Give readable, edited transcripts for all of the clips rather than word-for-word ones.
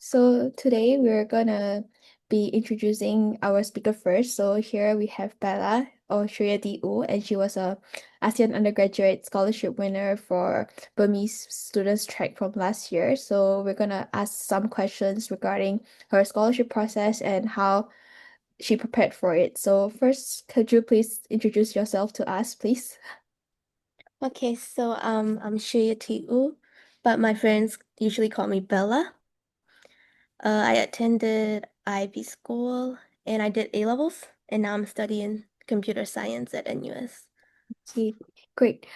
So today we're gonna be introducing our speaker first. So here we have Bella or Shwe Yati Oo, and she was a ASEAN Undergraduate Scholarship winner for Burmese students track from last year. So we're gonna ask some questions regarding her scholarship process and how she prepared for it. So first, could you please introduce yourself to us, please? Okay, so I'm Shwe Yati Oo, but my friends usually call me Bella. I attended IB school and I did A levels, and now I'm studying computer science at NUS. See, great.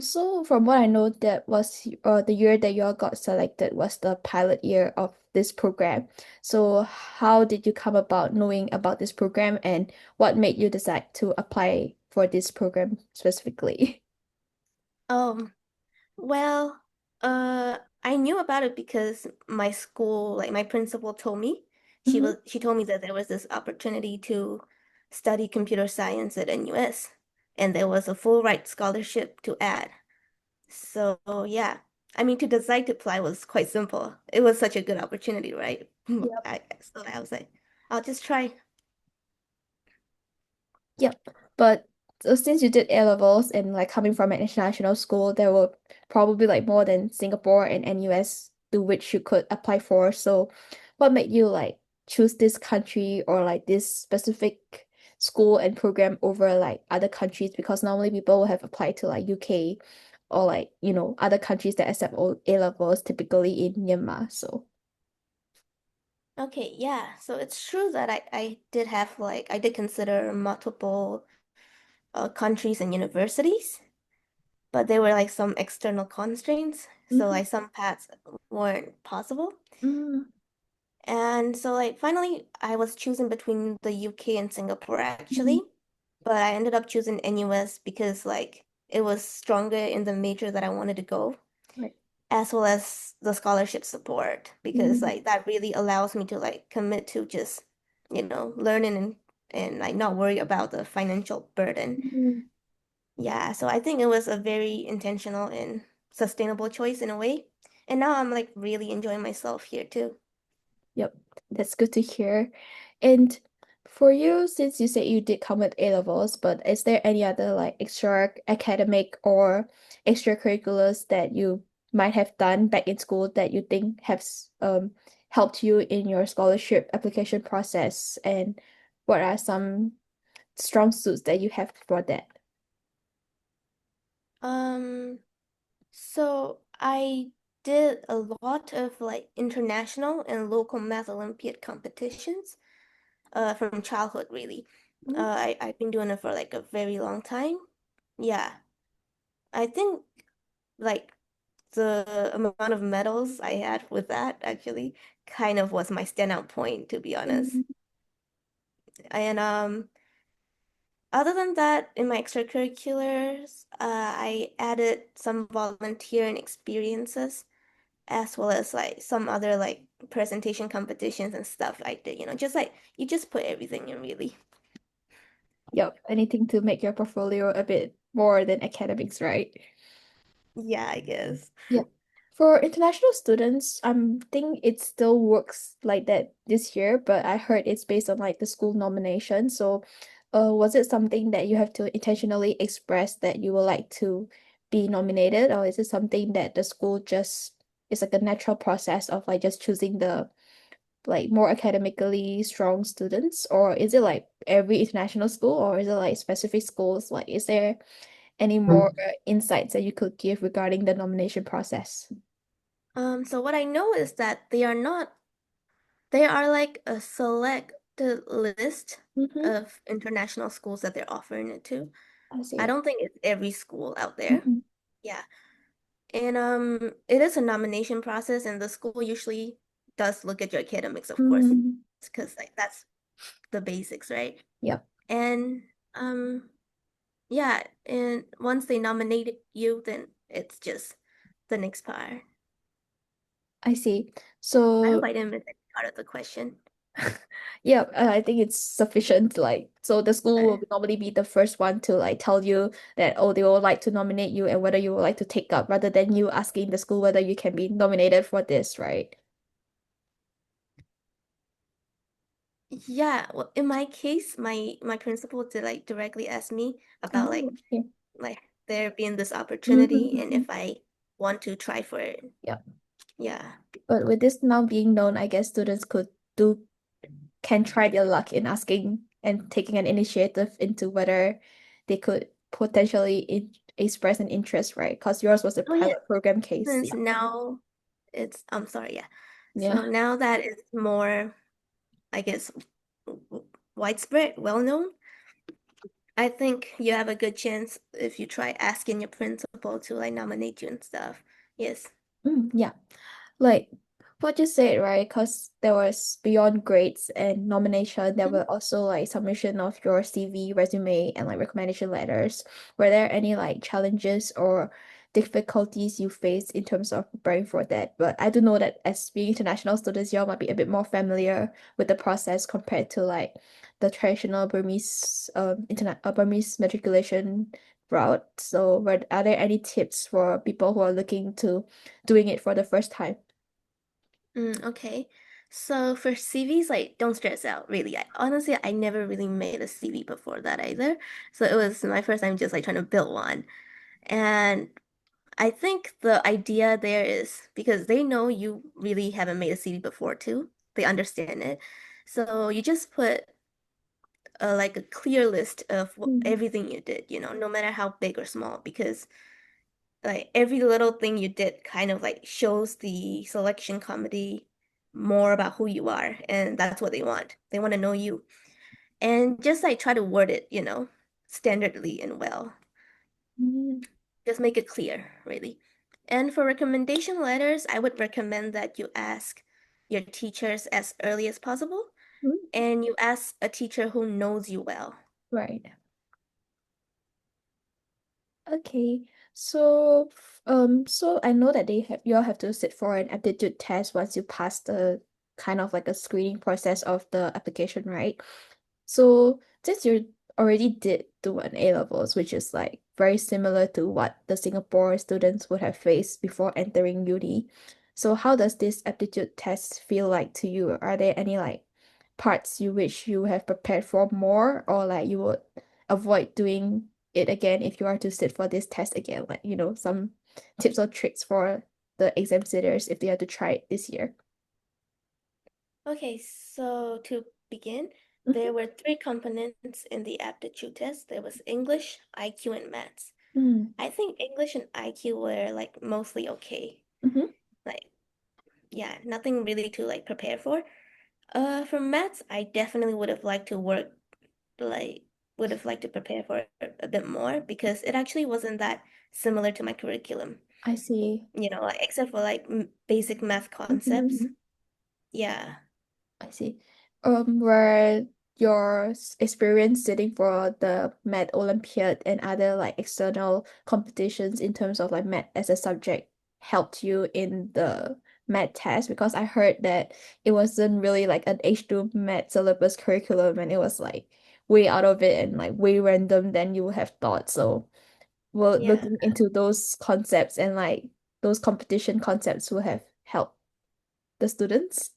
So from what I know, that was the year that you all got selected was the pilot year of this program. So how did you come about knowing about this program and what made you decide to apply for this program specifically? Um, well, I knew about it because my school, like my principal told me. Hmm. She told me that there was this opportunity to study computer science at NUS, and there was a full ride scholarship to add. So yeah, I mean to decide to apply was quite simple. It was such a good opportunity, right? Yep. So I was like, I'll just try. Yep. But since you did A levels and like coming from an international school, there were probably like more than Singapore and NUS to which you could apply for. So what made you like choose this country or like this specific school and program over like other countries? Because normally people will have applied to like UK or like, other countries that accept all A levels, typically in Myanmar. So Okay, yeah. So it's true that I did have like I did consider multiple countries and universities, but there were like some external constraints. So mhm, like some paths weren't possible. mm, And so like finally I was choosing between the UK and Singapore mhm, actually, but I ended up choosing NUS because like it was stronger in the major that I wanted to go, right. as well as the scholarship support because Mm, like that really allows me to like commit to just, learning and like not worry about the financial burden. mm. Yeah, so I think it was a very intentional and sustainable choice in a way. And now I'm like really enjoying myself here too. Yep, that's good to hear. And for you, since you said you did come with A levels, but is there any other like extra academic or extracurriculars that you might have done back in school that you think has helped you in your scholarship application process? And what are some strong suits that you have for that? Um, so I did a lot of like international and local math Olympiad competitions from childhood really. Mm, I've been doing it for like a very long time. Yeah. I think like the amount of medals I had with that actually kind of was my standout point, to be honest. mm, And other than that, in my extracurriculars, I added some volunteering experiences as well as like some other like presentation competitions and stuff like that, just like you just put everything in really. yep, anything to make your portfolio a bit more than academics, right? Yeah, I guess. Yeah. For international students, think it still works like that this year, but I heard it's based on like the school nomination. So, was it something that you have to intentionally express that you would like to be nominated, or is it something that the school just is like a natural process of like just choosing the like more academically strong students, or is it like every international school, or is it like specific schools? Like, is there any more insights that you could give regarding the nomination process? So what I know is that they are like a selected list Mm-hmm. of international schools that they're offering it to. I I see. don't think it's every school out there. Mm-hmm. Yeah. And it is a nomination process and the school usually does look at your academics, of course, Mm-hmm. because like that's the basics, right? Yep, And um yeah, and once they nominate you, then it's just the next part. I see. I hope So, I didn't miss any part of the question. yeah, I think it's sufficient. Like, so the school Uh, will normally be the first one to like tell you that, oh, they would like to nominate you and whether you would like to take up, rather than you asking the school whether you can be nominated for this, right? Yeah, well, in my case, my principal did like directly ask me about Oh, okay. like there being this opportunity and Mm-hmm. if I want to try for it. Yeah. Yeah. But with this now being known, I guess students do can try their luck in asking and taking an initiative into whether they could potentially express an interest, right? Because yours was a Oh yeah, pilot program case. since Yeah. now I'm sorry, yeah. Yeah. So now that it's more, I guess, widespread, well known, I think you have a good chance if you try asking your principal to like nominate you and stuff. Yes. Yeah. Like what you said, right? Because there was beyond grades and nomination, there Mhm. were also like submission of your CV, resume, and like recommendation letters. Were there any like challenges or difficulties you faced in terms of preparing for that? But I do know that as being international students, y'all might be a bit more familiar with the process compared to like the traditional Burmese matriculation route. So, are there any tips for people who are looking to doing it for the first time? Okay. So for CVs, like don't stress out, really. I never really made a CV before that either. So it was my first time just like trying to build one. And I think the idea there is because they know you really haven't made a CD before too. They understand it. So you just put like a clear list of Mm, everything you did, no matter how big or small, because like every little thing you did kind of like shows the selection committee more about who you are, and that's what they want. They want to know you. And just like try to word it, standardly and well. mm, Just make it clear, really. And for recommendation letters, I would recommend that you ask your teachers as early as possible mm. and you ask a teacher who knows you well. Right. Okay. So, so I know that you all have to sit for an aptitude test once you pass the kind of like a screening process of the application, right? So since you already did do an A levels, which is like very similar to what the Singapore students would have faced before entering uni. So how does this aptitude test feel like to you? Are there any like parts you wish you have prepared for more, or like you would avoid doing it again if you are to sit for this test again? Like, some tips or tricks for the exam sitters if they are to try it this year. Okay, so to begin, Mm-hmm. there were three components in the aptitude test. There was English, IQ, and maths. I think English and IQ were like mostly okay. Mm-hmm. Like, yeah, nothing really to like prepare for. For maths, I definitely like would have liked to prepare for it a bit more because it actually wasn't that similar to my curriculum. I see. Like except for like basic math concepts. Mhm. Yeah. I see. Were your experience sitting for the Math Olympiad and other like external competitions in terms of like math as a subject helped you in the math test? Because I heard that it wasn't really like an H2 math syllabus curriculum and it was like way out of it and like way random than you would have thought. So, well, Yeah. looking into those concepts and like those competition concepts will have helped the students.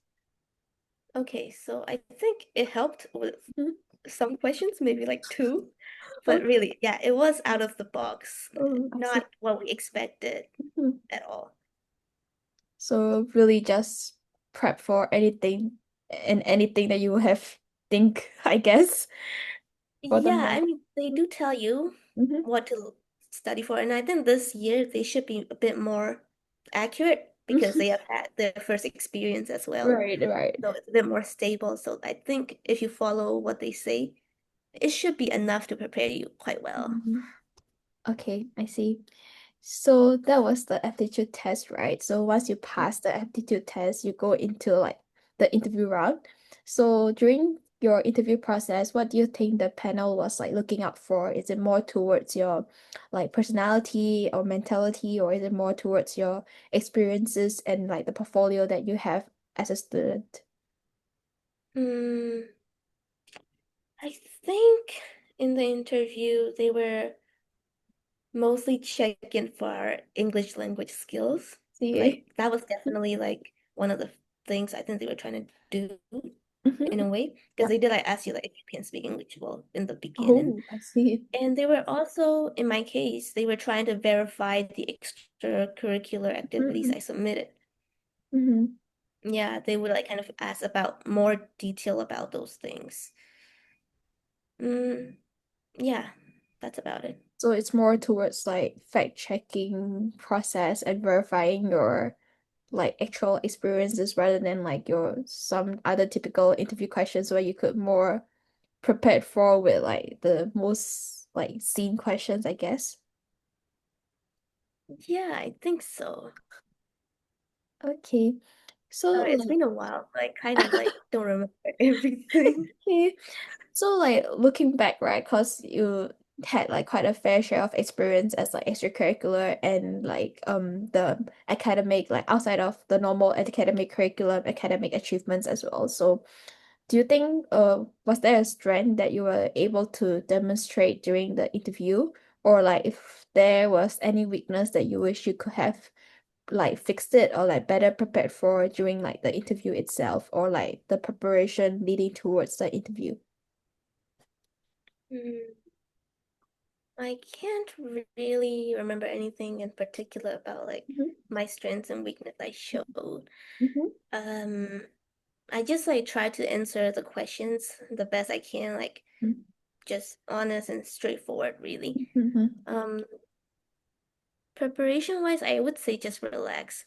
Okay, so I think it helped with Mhm. some questions, maybe like two. But Oh, really, yeah, it was out of the box, I see. not what we expected Hmm. at all. So really just prep for anything and anything that you have think, I guess, for the Yeah, math. I mean, they do tell you Mm-hmm. what to study for, and I think this year they should be a bit more accurate because they have had their first experience as well. Right, right. So it's a bit more stable. So I think if you follow what they say, it should be enough to prepare you quite well. Mhm. Okay, I see. So that was the aptitude test, right? So once you pass the aptitude test, you go into like the interview round. So during your interview process, what do you think the panel was like looking out for? Is it more towards your like personality or mentality, or is it more towards your experiences and like the portfolio that you have as a student? Mm, I think in the interview they were mostly checking for our English language skills. See? Like that was definitely like one of the things I think they were trying to do. Mm-hmm. in a way because Yep. they did like ask you like if you can speak English well in the beginning. Oh, I see. And they were also, in my case, they were trying to verify the extracurricular activities Mm-hmm. I submitted. Mm-hmm. Yeah, they would like kind of ask about more detail about those things. Mm, yeah, that's about it. So it's more towards like fact checking process and verifying your like actual experiences rather than like your some other typical interview questions where you could more prepared for with like the most like scene questions, I guess. Yeah, I think so. Okay. So It's like been a while, so I kind of like don't remember everything. okay. So like looking back, right, because you had like quite a fair share of experience as like extracurricular and like the academic, like outside of the normal academic curriculum, academic achievements as well. So do you think was there a strength that you were able to demonstrate during the interview? Or like if there was any weakness that you wish you could have like fixed it or like better prepared for during like the interview itself or like the preparation leading towards the interview? Mm, I can't really remember anything in particular about like Mhm, my strengths and weakness I showed. mhm, Um, I just like try to answer the questions the best I can, like mhm, just honest and straightforward, really. mhm. Um, Preparation wise, I would say just relax.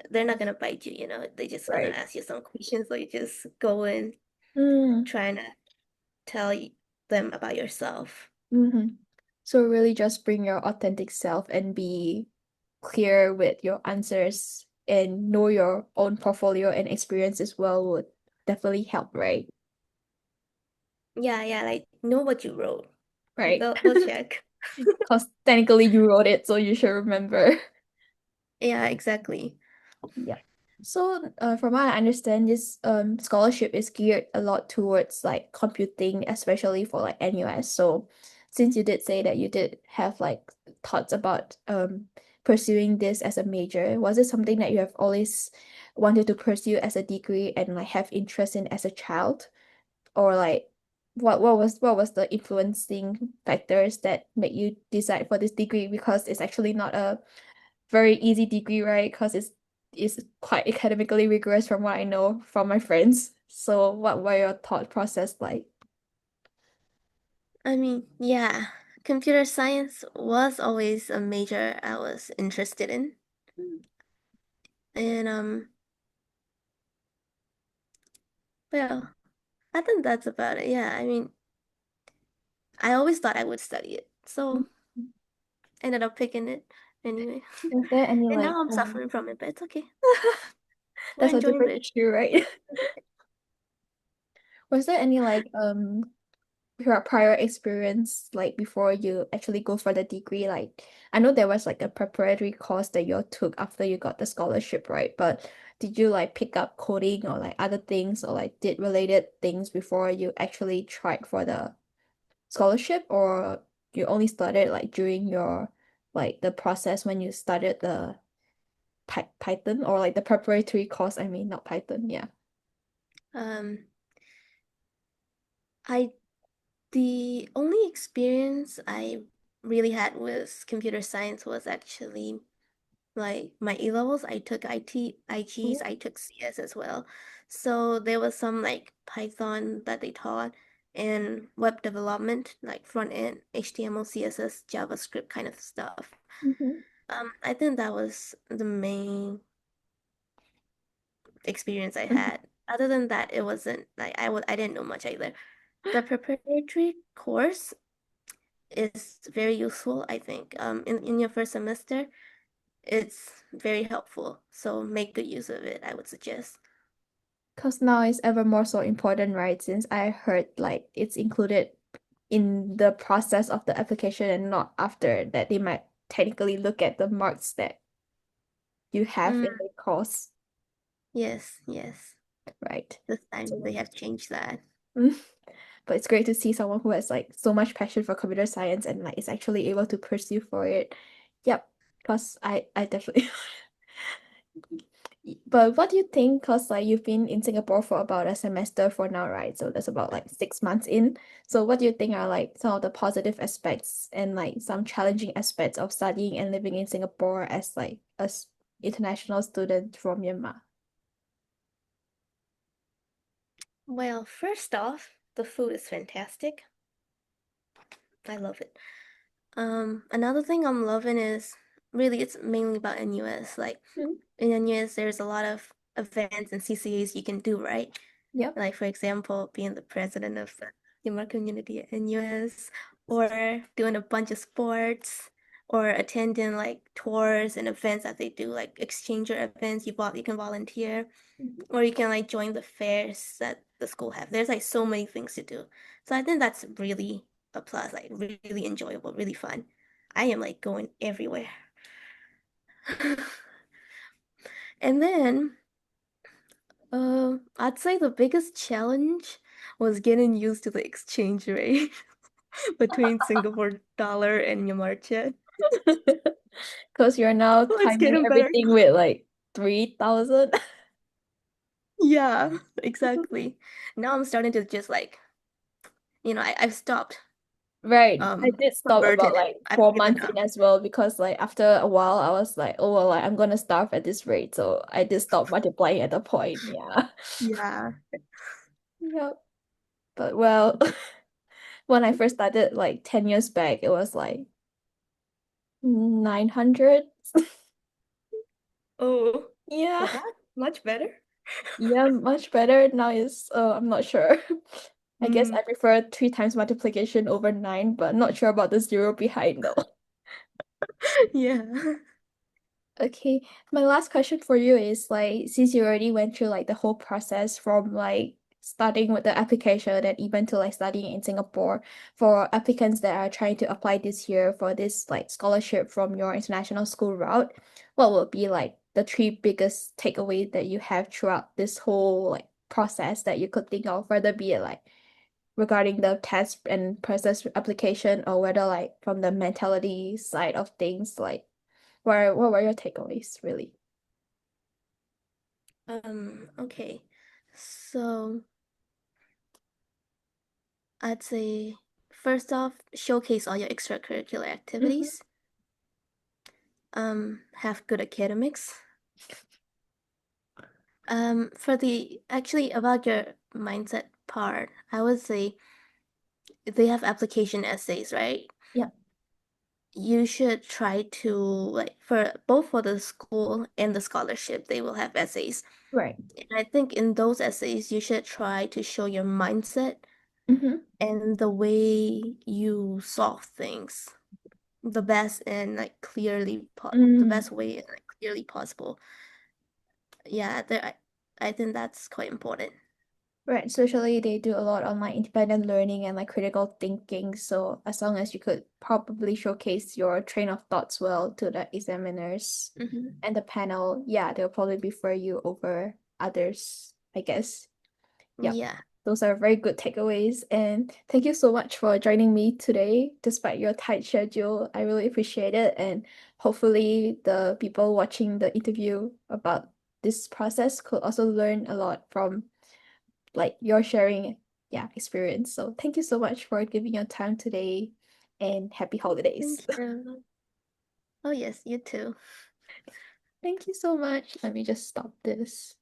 They're not gonna bite you, you know. They're just gonna Right. ask you some questions, so you just go in Mm, trying to tell them about yourself. mhm. So really just bring your authentic self and be clear with your answers and know your own portfolio and experience as well would definitely help, right? Yeah, yeah, like know what you wrote. Right. They'll check. Because technically you wrote it, so you should remember. Yeah, exactly. Yeah. So, from what I understand, this scholarship is geared a lot towards like computing, especially for like NUS. So, since you did say that you did have like thoughts about pursuing this as a major, was it something that you have always wanted to pursue as a degree and like have interest in as a child? Or like what was the influencing factors that made you decide for this degree? Because it's actually not a very easy degree, right? Because it's quite academically rigorous from what I know from my friends. So what were your thought process like? I mean, yeah, computer science was always a major I was interested in. And well, I think that's about it. Yeah, I mean, I always thought I would study it. So ended up picking it anyway. Is there any And like now I'm suffering from it, but it's okay. We're that's a enjoying different it. issue, right? Was there any like prior experience like before you actually go for the degree? Like I know there was like a preparatory course that you took after you got the scholarship, right? But did you like pick up coding or like other things or like did related things before you actually tried for the scholarship, or you only started like during your like the process when you started the Python or like the preparatory course, I mean, not Python, yeah. Um, I the only experience I really had with computer science was actually like my A levels. I took IT, IGs, Oh. I took CS as well. So there was some like Python that they taught and web development, like front end, HTML, CSS, JavaScript kind of stuff. Mhm. I think that was the main experience I Mhm. had. Other than that, it wasn't like I didn't know much either. The preparatory course is very useful, I think. In your first semester, it's very helpful. So make good use of it, I would suggest. Because now it's ever more so important, right? Since I heard like it's included in the process of the application and not after that they might technically look at the marks that you have in Mm, the course, yes, yes. right? This time So they have changed that. mm, but it's great to see someone who has like so much passion for computer science and like is actually able to pursue for it. Yep, because I definitely But what do you think? Because like you've been in Singapore for about a semester for now, right? So that's about like 6 months in. So what do you think are like some of the positive aspects and like some challenging aspects of studying and living in Singapore as like international student from Myanmar? Well, first off, the food is fantastic. I love it. Another thing I'm loving is really it's mainly about NUS. Like Mm. in NUS, there's a lot of events and CCAs you can do, right? Yep. Like for example, being the president of the Myanmar community at NUS, or doing a bunch of sports, or attending like tours and events that they do, like exchanger events. You can volunteer, Mhm. or you can like join the fairs that the school have. There's like so many things to do. So I think that's really a plus, like really enjoyable, really fun. I am like going everywhere. And then I'd say the biggest challenge was getting used to the exchange rate between Singapore dollar and Myanmar kyat. Because you're now Well, it's timing getting better. everything with like 3,000. Yeah, exactly. Now I'm starting to just like, I've stopped Right. I did stop converting about it. like I've four given months up. in as well because like after a while I was like, oh well, like I'm gonna starve at this rate. So I did stop multiplying at the point. Yeah. Yeah. Yep. But well, when I first started like 10 years back, it was like 900. Oh, Yeah. well, that's much better. Yeah, much better. Now is I'm not sure. I guess Mm, I prefer three times multiplication over nine, but not sure about the zero behind though. yeah. Okay, my last question for you is like since you already went through like the whole process from like starting with the application and even to like studying in Singapore for applicants that are trying to apply this year for this like scholarship from your international school route, what would be like the three biggest takeaways that you have throughout this whole like process that you could think of, whether be it like regarding the test and process application or whether like from the mentality side of things like what were your takeaways, really? Okay. So I'd say first off, showcase all your extracurricular Hmm. activities. Have good academics. For the actually about your mindset part, I would say they have application essays, right? Yeah, You should try to like for both for the school and the scholarship, they will have essays. right. And I think in those essays, you should try to show your mindset Mm-hmm. and the way you solve things the best and like the Mm, best way and like clearly possible. Yeah, I think that's quite important. right. Socially, they do a lot on like independent learning and like critical thinking. So as long as you could probably showcase your train of thoughts well to the examiners Hmm. and the panel, yeah, they'll probably prefer you over others, I guess. Yep. Yeah. Those are very good takeaways. And thank you so much for joining me today, despite your tight schedule. I really appreciate it. And hopefully, the people watching the interview about this process could also learn a lot from like your sharing, yeah, experience. So thank you so much for giving your time today and happy holidays. Thank you. Oh yes, you too. Thank you so much. Let me just stop this.